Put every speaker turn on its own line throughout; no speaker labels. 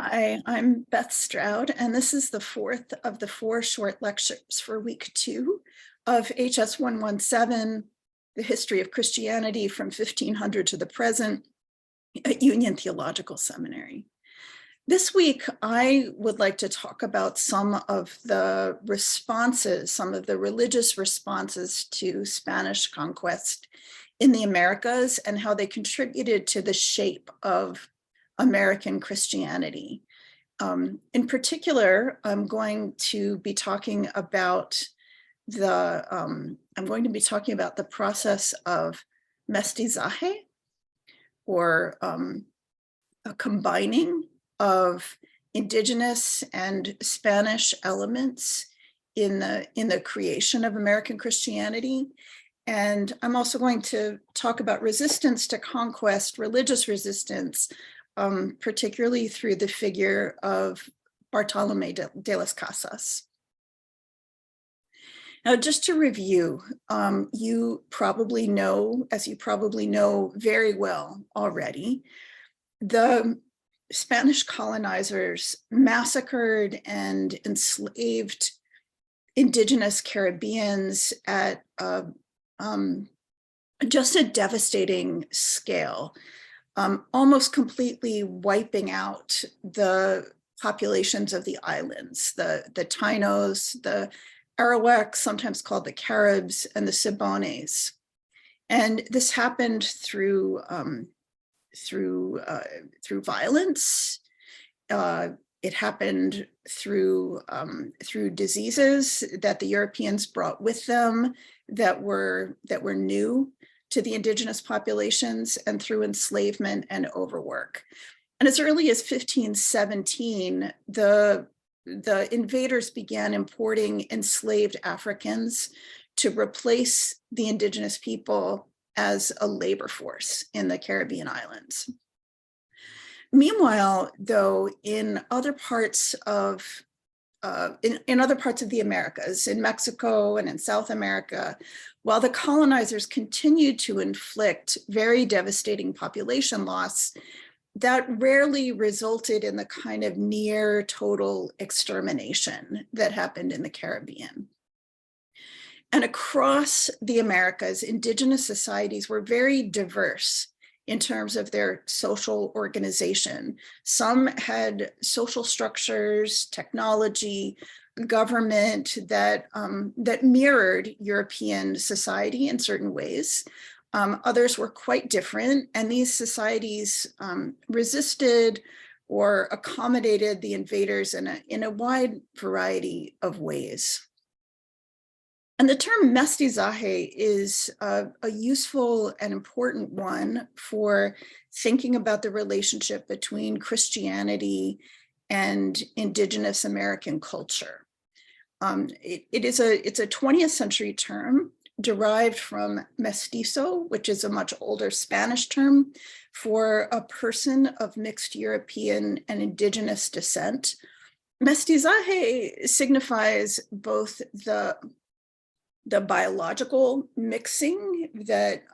Hi, I'm Beth Stroud, and this is the fourth of the four short lectures for week 2 of HS 117, The History of Christianity from 1500 to the Present at Union Theological Seminary. This week, I would like to talk about some of the responses, some of the religious responses to Spanish conquest in the Americas and how they contributed to the shape of American Christianity. In particular, I'm going to be talking about the process of mestizaje, or a combining of indigenous and Spanish elements in the creation of American Christianity. And I'm also going to talk about resistance to conquest, religious resistance, particularly through the figure of Bartolome de las Casas. Now, just to review, you probably know very well already, the Spanish colonizers massacred and enslaved indigenous Caribbeans at just a devastating scale, almost completely wiping out the populations of the islands, the Tainos, the Arawaks, sometimes called the Caribs, and the Cibones. And this happened through violence. It happened through diseases that the Europeans brought with them that were new to the indigenous populations, and through enslavement and overwork. And as early as 1517, the invaders began importing enslaved Africans to replace the indigenous people as a labor force in the Caribbean islands. Meanwhile, though, in other parts of the Americas, in Mexico and in South America, while the colonizers continued to inflict very devastating population loss, that rarely resulted in the kind of near total extermination that happened in the Caribbean. And across the Americas, indigenous societies were very diverse in terms of their social organization. Some had social structures, technology, government that mirrored European society in certain ways. Others were quite different, and these societies resisted or accommodated the invaders in a wide variety of ways. And the term mestizaje is a useful and important one for thinking about the relationship between Christianity and indigenous American culture. It's a 20th century term derived from mestizo, which is a much older Spanish term for a person of mixed European and indigenous descent. Mestizaje signifies both the biological mixing that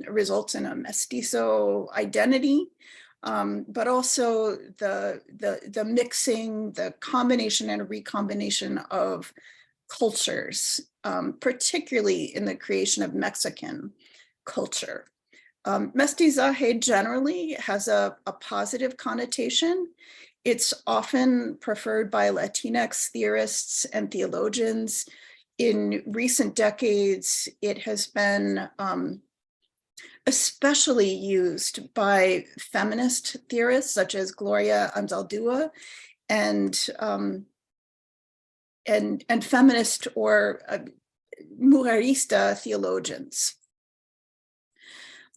results in a mestizo identity, but also the mixing, the combination and recombination of cultures, particularly in the creation of Mexican culture. Mestizaje generally has a positive connotation. It's often preferred by Latinx theorists and theologians. In recent decades, it has been especially used by feminist theorists such as Gloria Anzaldúa and feminist or mujerista theologians.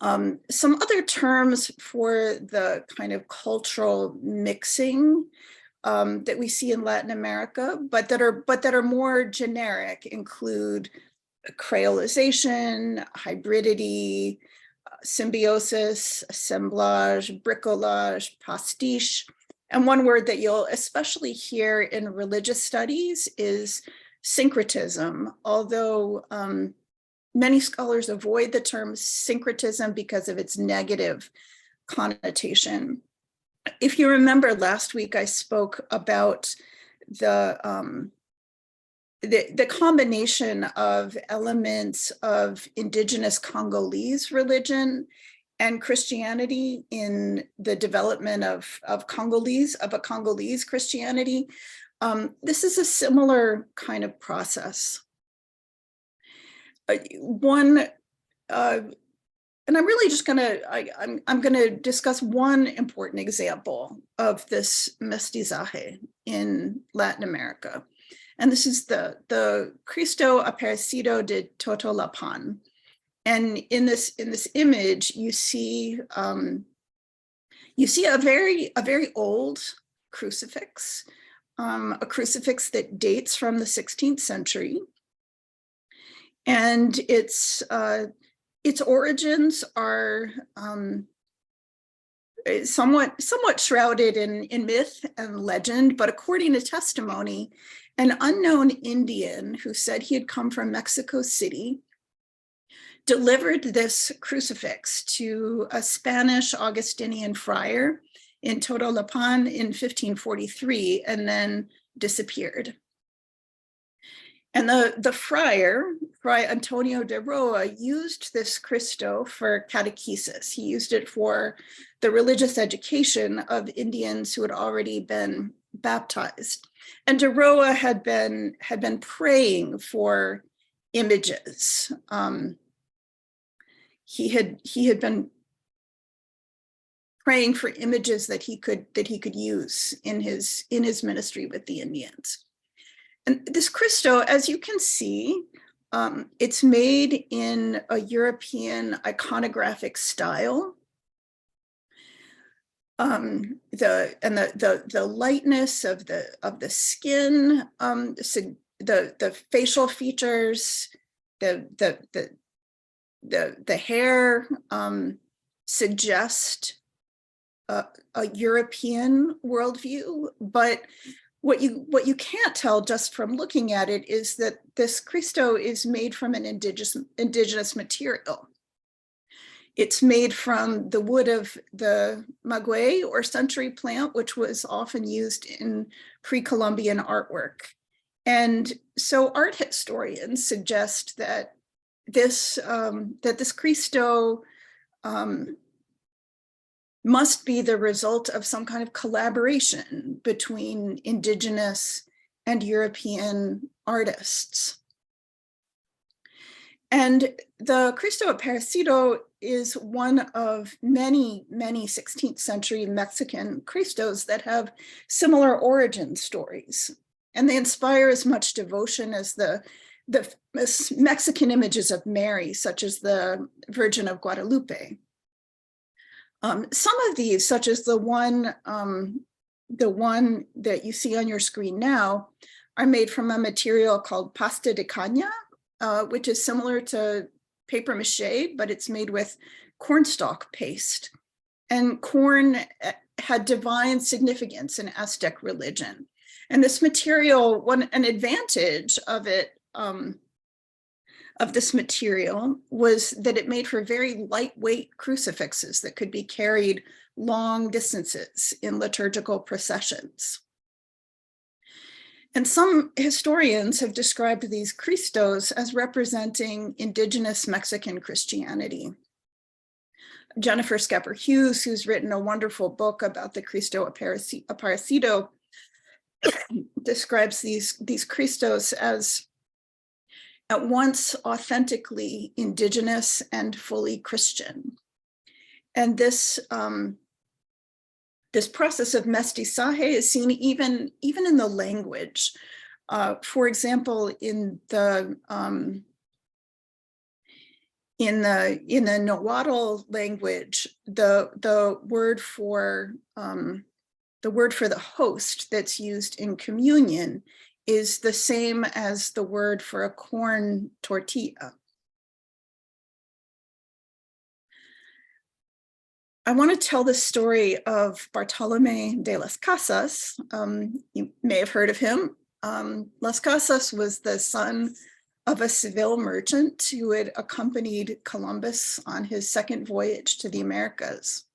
Some other terms for the kind of cultural mixing that we see in Latin America, but that are more generic, include creolization, hybridity, symbiosis, assemblage, bricolage, pastiche. And one word that you'll especially hear in religious studies is syncretism, although many scholars avoid the term syncretism because of its negative connotation. if you remember last week, I spoke about the combination of elements of indigenous Congolese religion and Christianity in the development of a Congolese Christianity. This is a similar kind of process. And I'm really just I'm gonna discuss one important example of this mestizaje in Latin America. And this is the Cristo Aparecido de Totolapan. And in this image, you see a very old crucifix, a crucifix that dates from the 16th century. And its origins are somewhat shrouded in myth and legend, but according to testimony, an unknown Indian who said he had come from Mexico City delivered this crucifix to a Spanish Augustinian friar in Totolapan in 1543 and then disappeared. And the friar, Fray Antonio de Roa, used this Cristo for catechesis. He used it for the religious education of Indians who had already been baptized. And de Roa had been praying for images. He had been praying for images that he could use in his ministry with the Indians. And this Cristo, as you can see, it's made in a European iconographic style. The lightness of the skin, the facial features, the hair suggest a European worldview, but what you can't tell just from looking at it is that this Cristo is made from an indigenous material. It's made from the wood of the maguey or century plant, which was often used in pre-Columbian artwork. And so art historians suggest that this Cristo must be the result of some kind of collaboration between indigenous and European artists. And the Cristo Aparecido is one of many 16th century Mexican Cristos that have similar origin stories. And they inspire as much devotion as the Mexican images of Mary, such as the Virgin of Guadalupe. Some of these, such as the one that you see on your screen now, are made from a material called pasta de caña, which is similar to paper mache, but it's made with cornstalk paste. And corn had divine significance in Aztec religion. And this material, an advantage of it, of this material was that it made for very lightweight crucifixes that could be carried long distances in liturgical processions. And some historians have described these Cristos as representing indigenous Mexican Christianity. Jennifer Skepper Hughes, who's written a wonderful book about the Cristo Aparecido, describes these Cristos as at once authentically indigenous and fully Christian. And this process of mestizaje is seen even in the language. For example, in the Nahuatl language, the word for the host that's used in communion is the same as the word for a corn tortilla. I want to tell the story of Bartolome de las Casas. You may have heard of him. Las Casas was the son of a Seville merchant who had accompanied Columbus on his second voyage to the Americas.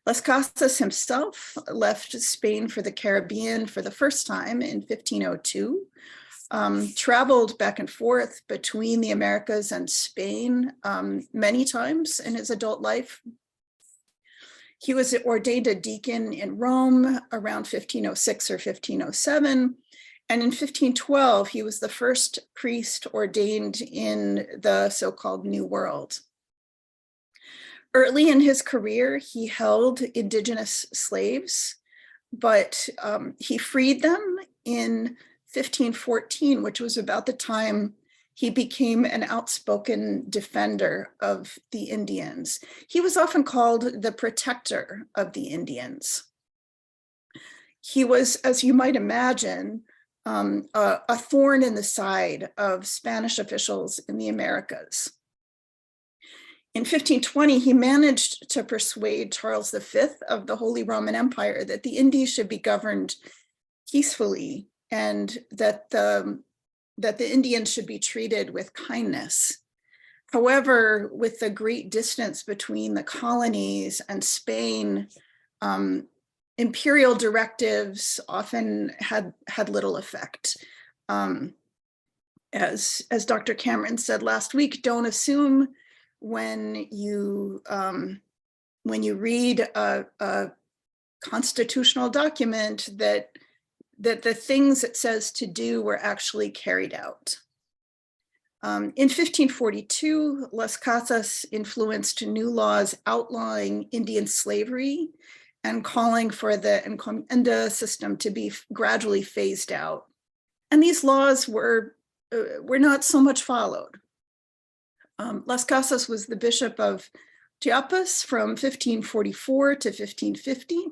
Las Casas himself left Spain for the Caribbean for the first time in 1502, traveled back and forth between the Americas and Spain many times in his adult life. He was ordained a deacon in Rome around 1506 or 1507. And in 1512, he was the first priest ordained in the so-called New World. Early in his career, he held indigenous slaves, but he freed them in 1514, which was about the time he became an outspoken defender of the Indians. He was often called the protector of the Indians. He was, as you might imagine, a thorn in the side of Spanish officials in the Americas. In 1520, he managed to persuade Charles V of the Holy Roman Empire that the Indies should be governed peacefully and that the Indians should be treated with kindness. However, with the great distance between the colonies and Spain, imperial directives often had little effect. As Dr. Cameron said last week, don't assume when you read a constitutional document that the things it says to do were actually carried out. In 1542, Las Casas influenced new laws outlawing Indian slavery and calling for the encomienda system to be gradually phased out. And these laws were not so much followed. Las Casas was the bishop of Chiapas from 1544 to 1550.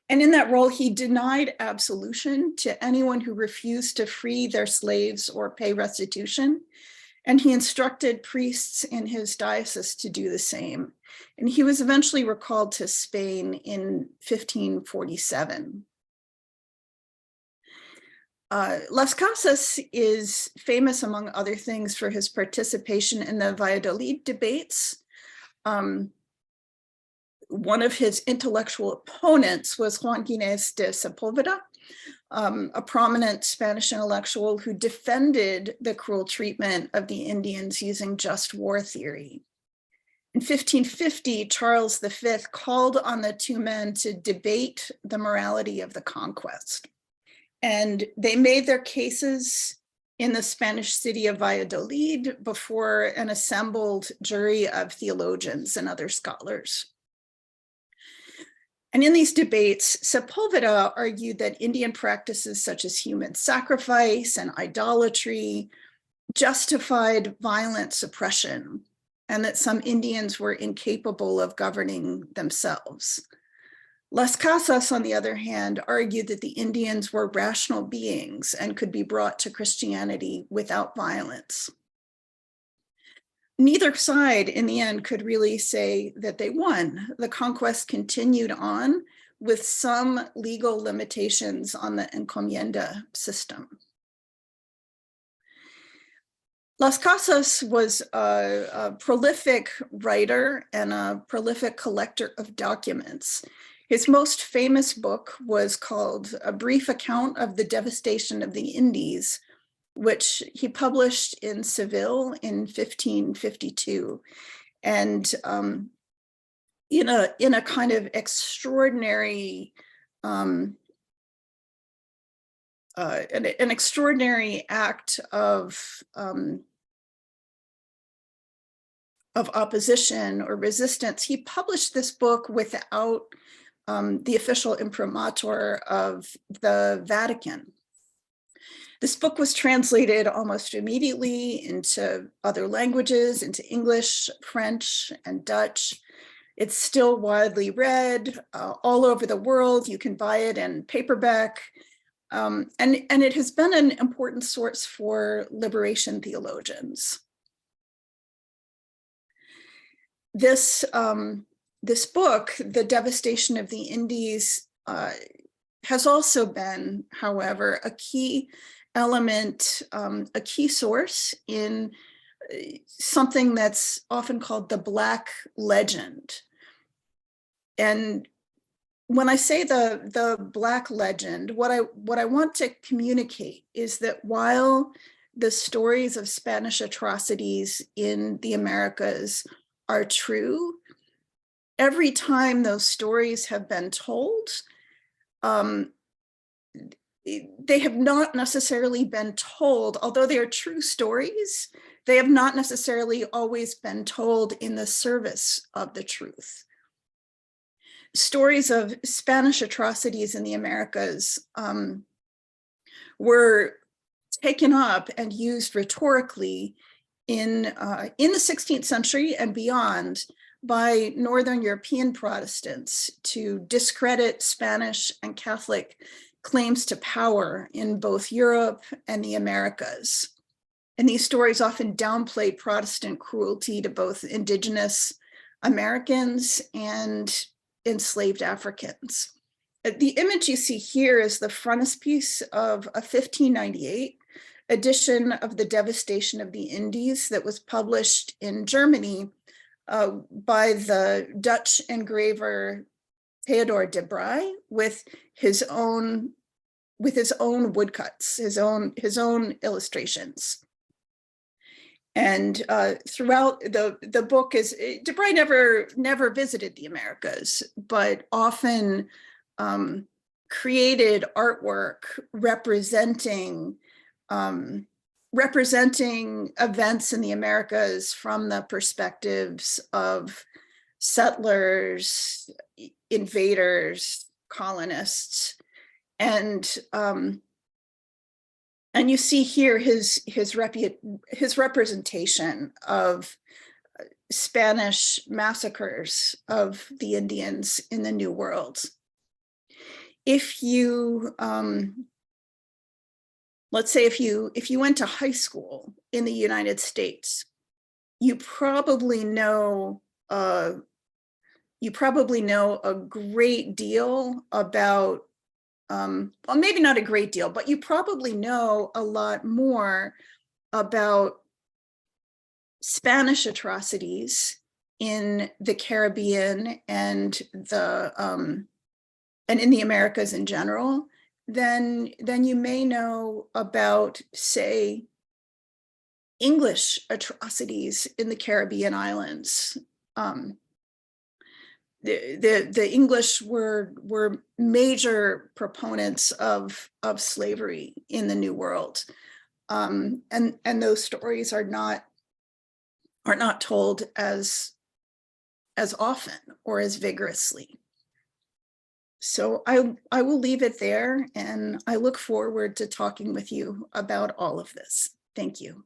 And in that role, he denied absolution to anyone who refused to free their slaves or pay restitution. And he instructed priests in his diocese to do the same. And he was eventually recalled to Spain in 1547. Las Casas is famous, among other things, for his participation in the Valladolid debates. One of his intellectual opponents was Juan Ginés de Sepúlveda, a prominent Spanish intellectual who defended the cruel treatment of the Indians using just war theory. In 1550, Charles V called on the two men to debate the morality of the conquest. And they made their cases in the Spanish city of Valladolid before an assembled jury of theologians and other scholars. And in these debates, Sepúlveda argued that Indian practices such as human sacrifice and idolatry justified violent suppression, and that some Indians were incapable of governing themselves. Las Casas, on the other hand, argued that the Indians were rational beings and could be brought to Christianity without violence. Neither side in the end could really say that they won. The conquest continued on with some legal limitations on the encomienda system. Las Casas was a prolific writer and a prolific collector of documents. His most famous book was called A Brief Account of the Devastation of the Indies, which he published in Seville in 1552. And in a kind of extraordinary, an extraordinary act of opposition or resistance, he published this book without the official imprimatur of the Vatican. This book was translated almost immediately into other languages, into English, French, and Dutch. It's still widely read all over the world. You can buy it in paperback. And it has been an important source for liberation theologians. This book, The Devastation of the Indies, has also been, however, a key element, a key source in something that's often called the Black legend. And when I say the Black legend, what I want to communicate is that while the stories of Spanish atrocities in the Americas are true, every time those stories have been told, they have not necessarily been told, although they are true stories, they have not necessarily always been told in the service of the truth. Stories of Spanish atrocities in the Americas were taken up and used rhetorically in the 16th century and beyond by Northern European Protestants to discredit Spanish and Catholic claims to power in both Europe and the Americas. And these stories often downplayed Protestant cruelty to both indigenous Americans and enslaved Africans. The image you see here is the frontispiece of a 1598 edition of The Devastation of the Indies that was published in Germany by the Dutch engraver Theodore de Bry with his own woodcuts, his own illustrations. And throughout the book is, de Bry never visited the Americas, but often created artwork representing events in the Americas from the perspectives of settlers, invaders, colonists, and you see here his representation of Spanish massacres of the Indians in the New World. If you let's say if you went to high school in the United States, you probably know a great deal about, well, maybe not a great deal, but you probably know a lot more about Spanish atrocities in the Caribbean and in the Americas in general than you may know about, say, English atrocities in the Caribbean islands. The English were major proponents of slavery in the New World, and those stories are not told as often or as vigorously. So I will leave it there, and I look forward to talking with you about all of this. Thank you.